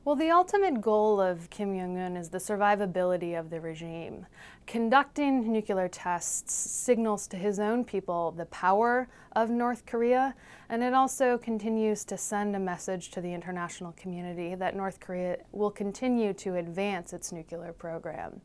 Well, the ultimate goal of Kim Jong Un is the survivability of the regime. Conducting nuclear tests signals to his own people the power of North Korea, and it also continues to send a message to the international community that North Korea will continue to advance its nuclear program.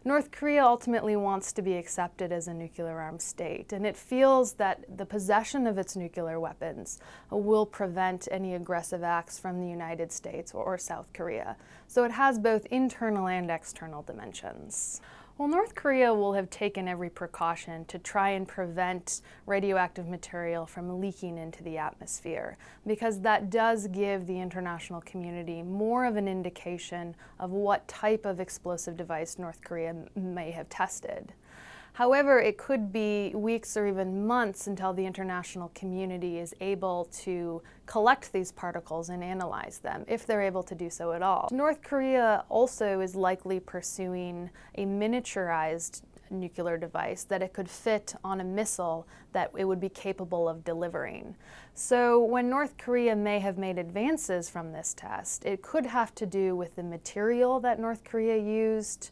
North Korea ultimately wants to be accepted as a nuclear-armed state, and it feels that the possession of its nuclear weapons will prevent any aggressive acts from the United States or South Korea. So it has both internal and external dimensions. Well, North Korea will have taken every precaution to try and prevent radioactive material from leaking into the atmosphere, because that does give the international community more of an indication of what type of explosive device North Korea may have tested. However, it could be weeks or even months until the international community is able to collect these particles and analyze them, if they're able to do so at all. North Korea also is likely pursuing a miniaturized nuclear device that it could fit on a missile that it would be capable of delivering. So when North Korea may have made advances from this test, it could have to do with the material that North Korea used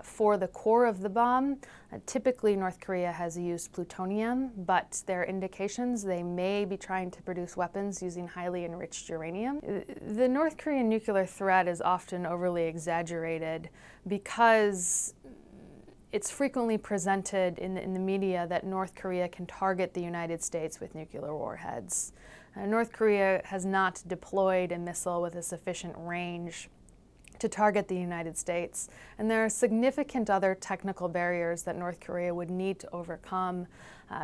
for the core of the bomb. Typically, North Korea has used plutonium, but there are indications they may be trying to produce weapons using highly enriched uranium. The North Korean nuclear threat is often overly exaggerated because it's frequently presented in the media that North Korea can target the United States with nuclear warheads. North Korea has not deployed a missile with a sufficient range to target the United States. And there are significant other technical barriers that North Korea would need to overcome,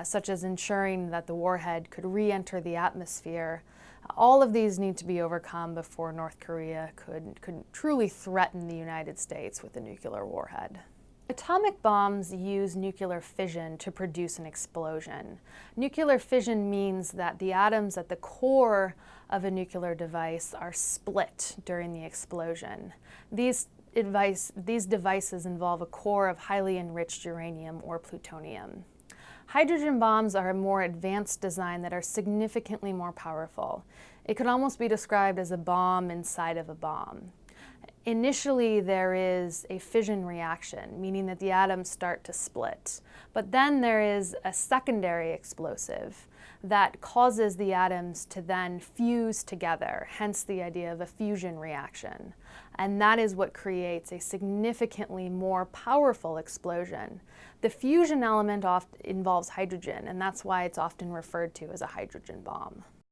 such as ensuring that the warhead could re-enter the atmosphere. All of these need to be overcome before North Korea could truly threaten the United States with a nuclear warhead. Atomic bombs use nuclear fission to produce an explosion. Nuclear fission means that the atoms at the core of a nuclear device are split during the explosion. These devices involve a core of highly enriched uranium or plutonium. Hydrogen bombs are a more advanced design that are significantly more powerful. It could almost be described as a bomb inside of a bomb. Initially, there is a fission reaction, meaning that the atoms start to split. But then there is a secondary explosive that causes the atoms to then fuse together, hence the idea of a fusion reaction. And that is what creates a significantly more powerful explosion. The fusion element involves hydrogen, and that's why it's often referred to as a hydrogen bomb.